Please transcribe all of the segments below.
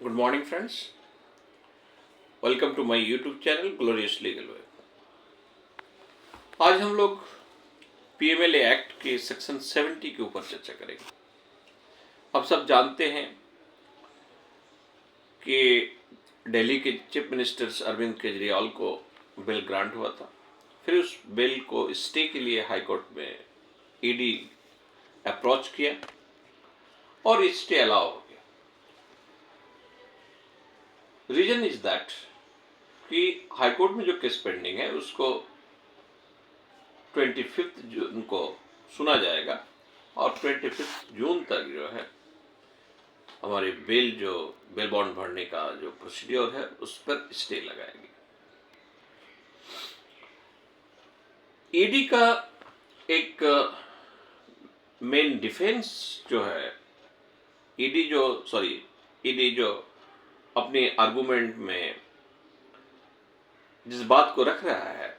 Good morning friends, welcome to my YouTube channel glorious legal way. आज हम लोग PMLA act के section 70 के ऊपर चर्चा करेंगे। आप सब जानते हैं कि दिल्ली के चीफ मिनिस्टर अरविंद केजरीवाल को बिल ग्रांट हुआ था। फिर उस बिल को स्टे के लिए हाई कोर्ट में ईडी अप्रोच किया और स्टे अलाउ हो गया। रीजन इज दैट कि हाईकोर्ट में जो केस पेंडिंग है उसको 25 जून को सुना जाएगा और 25 जून तक जो है हमारी बेल बॉन्ड भरने का जो प्रोसीड्योर है उस पर स्टे लगाएगी। ईडी का एक मेन डिफेंस जो है, ईडी जो अपने आर्गुमेंट में जिस बात को रख रहा है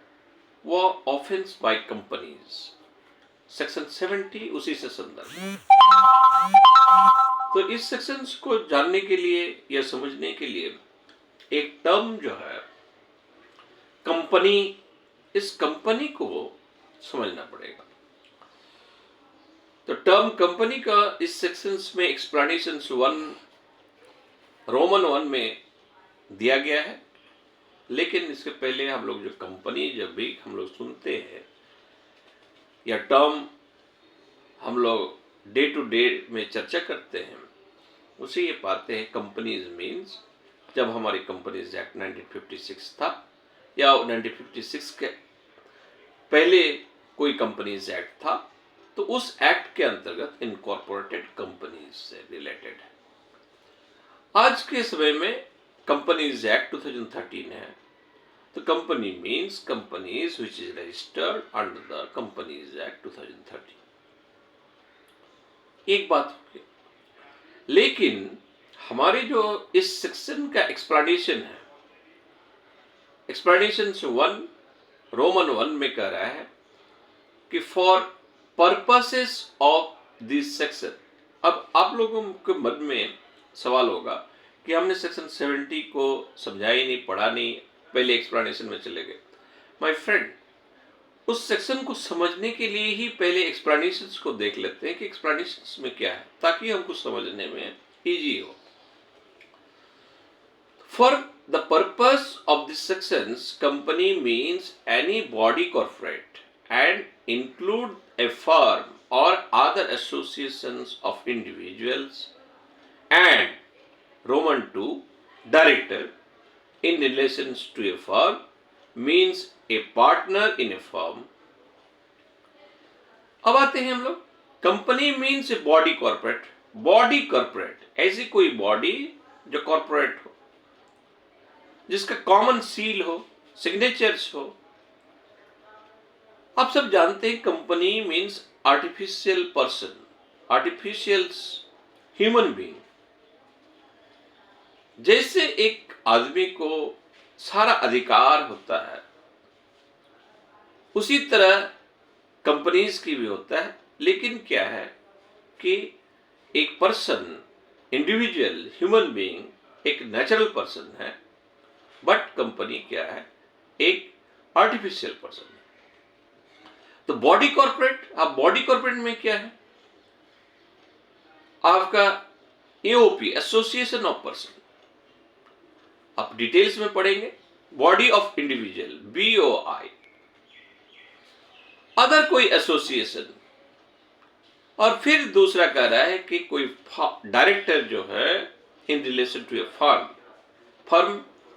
वो ऑफेंस बाय कंपनीज सेक्शन 70 उसी से संदर्भ। तो इस सेक्शन को जानने के लिए या समझने के लिए एक टर्म जो है कंपनी, इस कंपनी को समझना पड़ेगा। तो टर्म कंपनी का इस सेक्शन में एक्सप्लेनेशन रोमन 1 में दिया गया है। लेकिन इसके पहले हम लोग जो कंपनी जब भी हम लोग सुनते हैं या टर्म हम लोग डे टू डे में चर्चा करते हैं उसे ये पाते हैं कंपनीज मीन्स जब हमारी कंपनीज एक्ट 1956 था या 1956 के पहले कोई कंपनीज एक्ट था तो उस एक्ट के अंतर्गत इनकॉर्पोरेटेड कंपनीज से रिलेटेड है। आज के समय में कंपनीज एक्ट 2013 है तो company means companies which is registered under the companies act 2013। एक बात होगी, लेकिन हमारे जो इस सेक्शन का एक्सप्लेनेशन है, एक्सप्लेनेशन 1 रोमन 1 में कह रहा है कि for purposes of this section. अब आप लोगों के मन में सवाल होगा कि हमने सेक्शन 70 को समझा ही नहीं, पढ़ा नहीं, पहले एक्सप्लेनेशन में चले गए। माय फ्रेंड, उस सेक्शन को समझने के लिए ही पहले एक्सप्लेनेशंस को देख लेते हैं कि एक्सप्लेनेशंस में क्या है, ताकि हमको समझने में इजी हो। For the purpose of this sections company means any body corporate and include A firm or other associations of individuals, and Roman 2 director in relation to a firm means a partner in a firm। अब आते हैं हम लोग, company means a body corporate. Body corporate ऐसी कोई body जो corporate हो, जिसका कॉमन सील हो, सिग्नेचर्स हो। आप सब जानते हैं company means artificial person, artificial human being. जैसे एक आदमी को सारा अधिकार होता है उसी तरह कंपनीज की भी होता है। लेकिन क्या है कि एक पर्सन, इंडिविजुअल ह्यूमन बीइंग एक नेचुरल पर्सन है, बट कंपनी क्या है, एक आर्टिफिशियल पर्सन है। तो बॉडी कॉर्पोरेट, अब बॉडी कॉर्पोरेट में क्या है, आपका एओपी एसोसिएशन ऑफ पर्सन, आप डिटेल्स में पढ़ेंगे। Body of individual BOI, other कोई एसोसिएशन। और फिर दूसरा कह रहा है कि कोई डायरेक्टर जो है in relation to a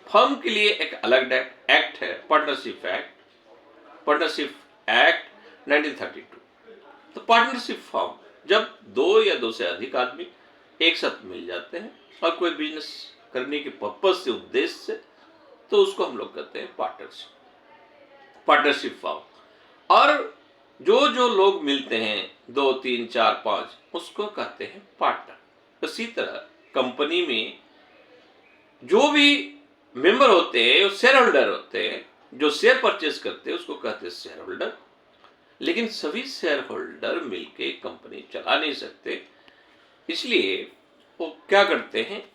firm के लिए एक अलग एक्ट है, पार्टनरशिप एक्ट 1932। तो पार्टनरशिप फर्म जब 2 या 2 से अधिक आदमी एक साथ मिल जाते हैं और कोई बिजनेस करने के पर्पज से, उद्देश्य से, तो उसको हम लोग कहते हैं पार्टनरशिप फर्म। और जो लोग मिलते हैं 2, 3, 4, 5 उसको कहते हैं पार्टनर। इसी तरह कंपनी में जो भी मेंबर होते हैं वो शेयर होल्डर होते हैं, जो शेयर परचेज करते हैं उसको कहते हैं शेयर होल्डर। लेकिन सभी शेयर होल्डर मिलके कंपनी चला नहीं सकते, इसलिए वो क्या करते हैं,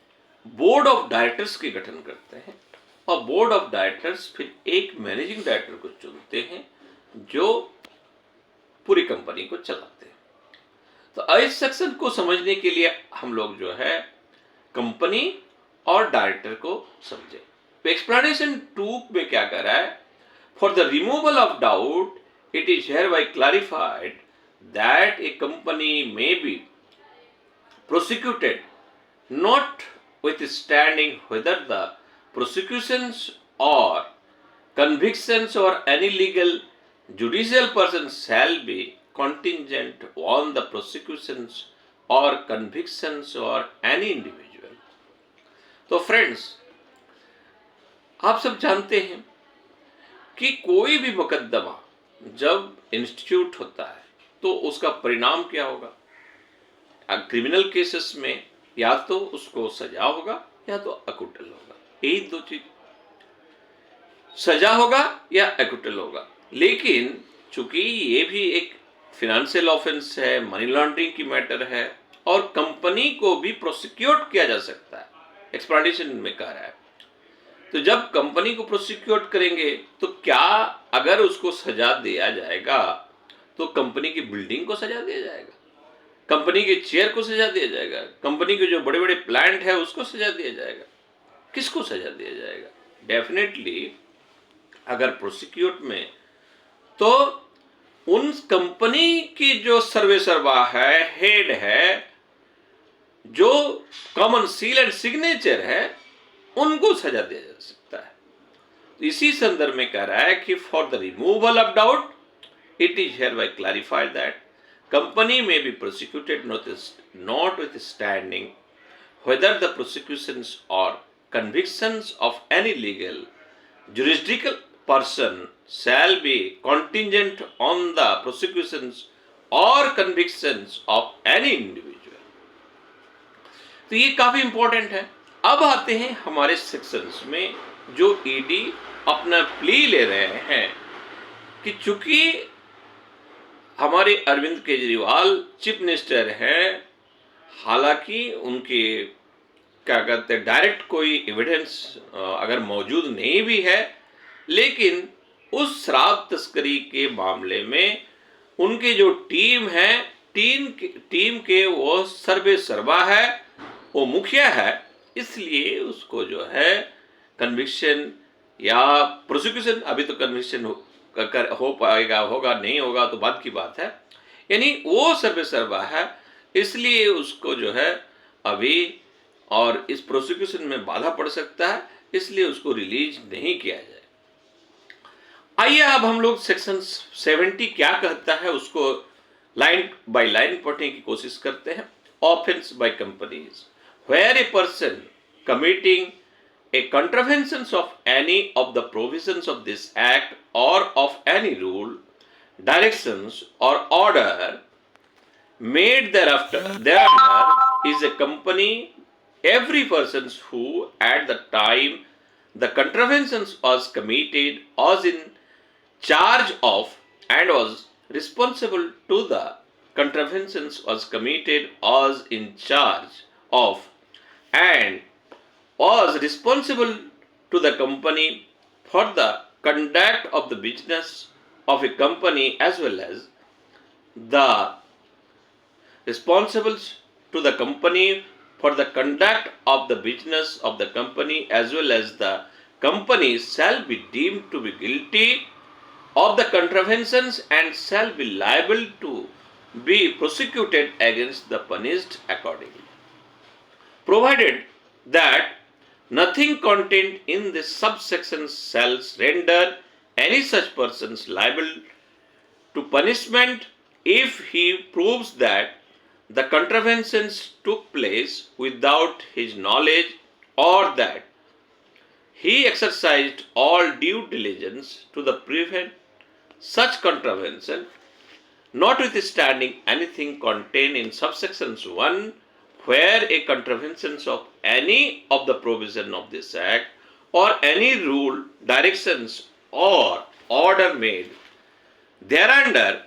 बोर्ड ऑफ डायरेक्टर्स के गठन करते हैं और बोर्ड ऑफ डायरेक्टर्स फिर एक मैनेजिंग डायरेक्टर को चुनते हैं जो पूरी कंपनी को चलाते हैं। तो इस सेक्शन को समझने के लिए हम लोग जो है कंपनी और डायरेक्टर को समझे। तो एक्सप्लेनेशन 2 में क्या कर रहा है, for the removal of doubt it is here bye clarified that A company may be prosecuted notwithstanding whether the prosecutions or convictions or any legal judicial person shall be contingent on the prosecutions or convictions or any individual। तो friends, आप सब जानते हैं कि कोई भी मुकदमा जब इंस्टीट्यूट होता है तो उसका परिणाम क्या होगा। क्रिमिनल केसेस में या तो उसको सजा होगा या तो अकुटल होगा, यही दो चीज, सजा होगा या अकुटल होगा। लेकिन चूंकि ये भी एक फिनेंशियल ऑफेंस है, मनी लॉन्ड्रिंग की मैटर है और कंपनी को भी प्रोसिक्यूट किया जा सकता है, एक्सप्लेनेशन में कह रहा है। तो जब कंपनी को प्रोसिक्यूट करेंगे तो क्या अगर उसको सजा दिया जाएगा तो कंपनी की बिल्डिंग को सजा दिया जाएगा, कंपनी के चेयर को सजा दिया जाएगा, कंपनी के जो बड़े बड़े प्लांट है उसको सजा दिया जाएगा, किसको सजा दिया जाएगा। डेफिनेटली अगर प्रोसिक्यूट में तो उन कंपनी की जो सर्वेसर्वा है, हेड है, जो कॉमन सील एंड सिग्नेचर है, उनको सजा दिया जा सकता है। तो इसी संदर्भ में कह रहा है कि for the removal of doubt it is here bye clarified that company may be prosecuted notwithstanding whether the prosecutions or convictions of any legal jurisdictional person shall be contingent on the prosecutions or convictions of any individual। तो ये काफी important है। अब आते हैं हमारे sections में जो ईडी अपना प्ली ले रहे हैं कि चूंकि हमारे अरविंद केजरीवाल चीफ मिनिस्टर हैं, हालांकि उनके क्या कहते हैं डायरेक्ट कोई एविडेंस अगर मौजूद नहीं भी है, लेकिन उस शराब तस्करी के मामले में उनके जो टीम है, टीम के वो सर्वे सर्वा है, वो मुखिया है, इसलिए उसको जो है कन्विक्शन या प्रोसिक्यूशन, अभी तो कन्विक्शन हो पाएगा, होगा नहीं होगा तो बात की बात है, यानी वो सर्वे सर्वा है, इसलिए उसको जो है अभी और इस प्रोसिक्यूशन में बाधा पड़ सकता है, इसलिए उसको रिलीज नहीं किया जाए। आइए अब हम लोग सेक्शन 70 क्या कहता है उसको लाइन बाय लाइन पढ़ने की कोशिश करते हैं। Offence by companies, where a person committing a contraventions of any of the provisions of this act or of any rule, directions or order made thereafter is a company every person who at the time the contraventions was committed was in charge of and was responsible to the contraventions was committed was in charge of and was responsible to the company for the conduct of the business of a company as well as the responsible to the company for the conduct of the business of the company as well as the company shall be deemed to be guilty of the contraventions and shall be liable to be prosecuted against the punished accordingly, provided that nothing contained in this subsection shall render any such persons liable to punishment if he proves that the contraventions took place without his knowledge or that he exercised all due diligence to the prevent such contravention, notwithstanding anything contained in subsections 1 where a contravention of any of the provision of this act or any rule, directions or order made thereunder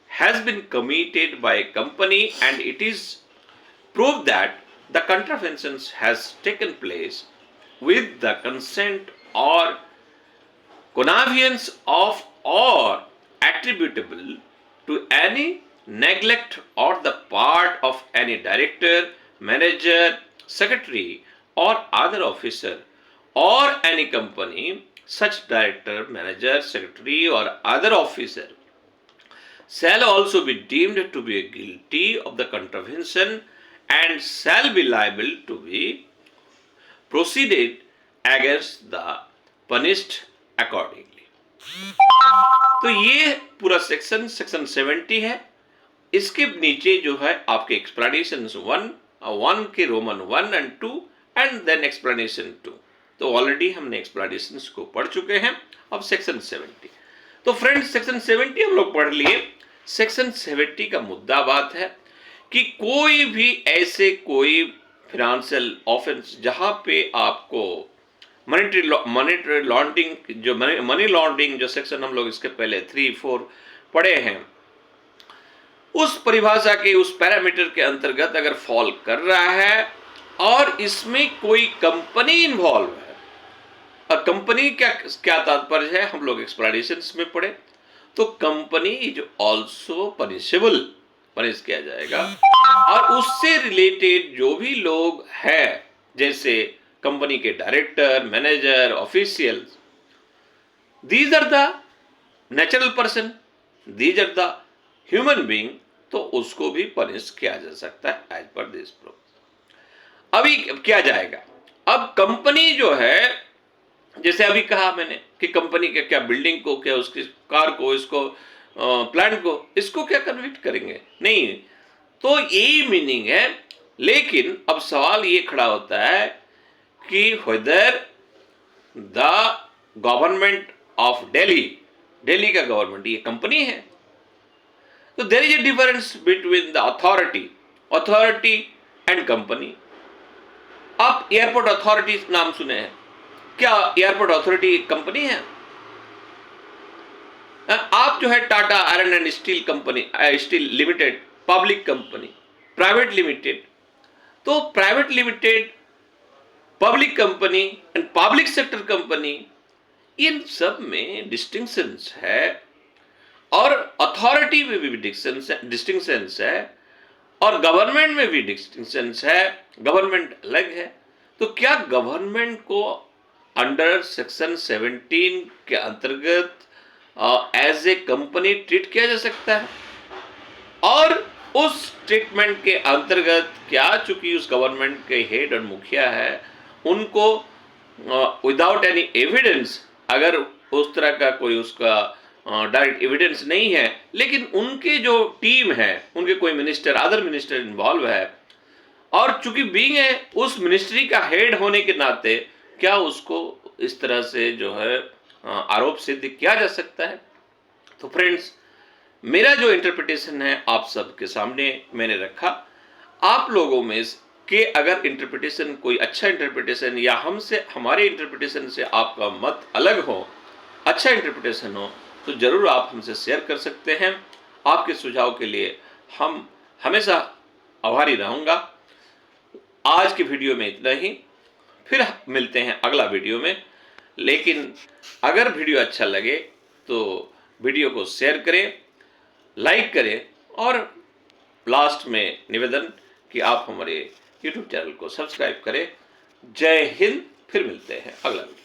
has been committed by a company and it is proved that the contravention has taken place with the consent or connivance of or attributable to any neglect or the part of any director, manager, secretary or other officer or any company, such director, manager, secretary or other officer shall also be deemed to be guilty of the contravention and shall be liable to be proceeded against the punished accordingly. तो ये पूरा section 70 है। इसके नीचे जो है आपके explanation 1 के Roman 1 and 2 and then explanation 2। तो ऑलरेडी हमने एक्सप्लेनेशन को पढ़ चुके हैं। अब सेक्शन 70। तो फ्रेंड्स सेक्शन 70 हम लोग पढ़ लिए। सेक्शन 70 का मुद्दा बात है कि कोई भी ऐसे कोई फाइनेंशियल ऑफेंस जहां पे आपको मॉनेटरी लॉन्ड्रिंग जो मनी लॉन्ड्रिंग जो सेक्शन हम लोग इसके पहले 3-4 पढ़े हैं, उस परिभाषा के उस पैरामीटर के अंतर्गत अगर फॉल कर रहा है और इसमें कोई कंपनी इन्वॉल्व है, और कंपनी क्या तात्पर्य है हम लोग एक्सप्लेनेशंस में पढ़े, तो company is also punishable, punish किया जाएगा। और उससे रिलेटेड जो भी लोग हैं जैसे कंपनी के director, manager, officials, these are the natural person, these are the human being, तो उसको भी पनिश किया जा सकता है एज पर दिस प्रोविजन। अभी क्या जाएगा, अब कंपनी जो है जैसे अभी कहा मैंने कि कंपनी के क्या बिल्डिंग को, क्या उसकी कार को, इसको प्लांट को, इसको क्या कन्विक्ट करेंगे, नहीं, तो यही मीनिंग है। लेकिन अब सवाल ये खड़ा होता है कि whether the government of Delhi का गवर्नमेंट ये कंपनी है, तो there is a difference between the authority and company. आप एयरपोर्ट अथॉरिटी नाम सुने हैं, क्या एयरपोर्ट अथॉरिटी कंपनी है? आप जो है Tata iron and steel company, steel limited, public company, private limited, तो private limited, public company and public sector company, इन सब में डिस्टिंक्शंस है और अथॉरिटी में भी डिस्टिंक्शंस है और गवर्नमेंट में भी डिस्टिंक्शंस है। गवर्नमेंट अलग है, तो क्या गवर्नमेंट को अंडर सेक्शन 17 के अंतर्गत एज ए कंपनी ट्रीट किया जा सकता है? और उस ट्रीटमेंट के अंतर्गत क्या, चूंकि उस गवर्नमेंट के हेड और मुखिया है, उनको विदाउट एनी एविडेंस, अगर उस तरह का कोई उसका डायरेक्ट एविडेंस नहीं है, लेकिन उनके जो टीम है, उनके कोई मिनिस्टर, अदर मिनिस्टर इन्वॉल्व है, और चूंकि बीइंग है उस मिनिस्ट्री का हेड होने के नाते क्या उसको इस तरह से जो है आरोप सिद्ध किया जा सकता है? तो फ्रेंड्स, मेरा जो इंटरप्रिटेशन है आप सबके सामने मैंने रखा। आप लोगों में के अगर इंटरप्रिटेशन कोई अच्छा इंटरप्रिटेशन या हमारे इंटरप्रिटेशन से आपका मत अलग हो, अच्छा इंटरप्रिटेशन हो, तो जरूर आप हमसे शेयर कर सकते हैं। आपके सुझाव के लिए हम हमेशा आभारी रहूँगा। आज की वीडियो में इतना ही, फिर मिलते हैं अगला वीडियो में। लेकिन अगर वीडियो अच्छा लगे तो वीडियो को शेयर करें, लाइक करें, और लास्ट में निवेदन कि आप हमारे YouTube चैनल को सब्सक्राइब करें। जय हिंद। फिर मिलते हैं अगला वीडियो।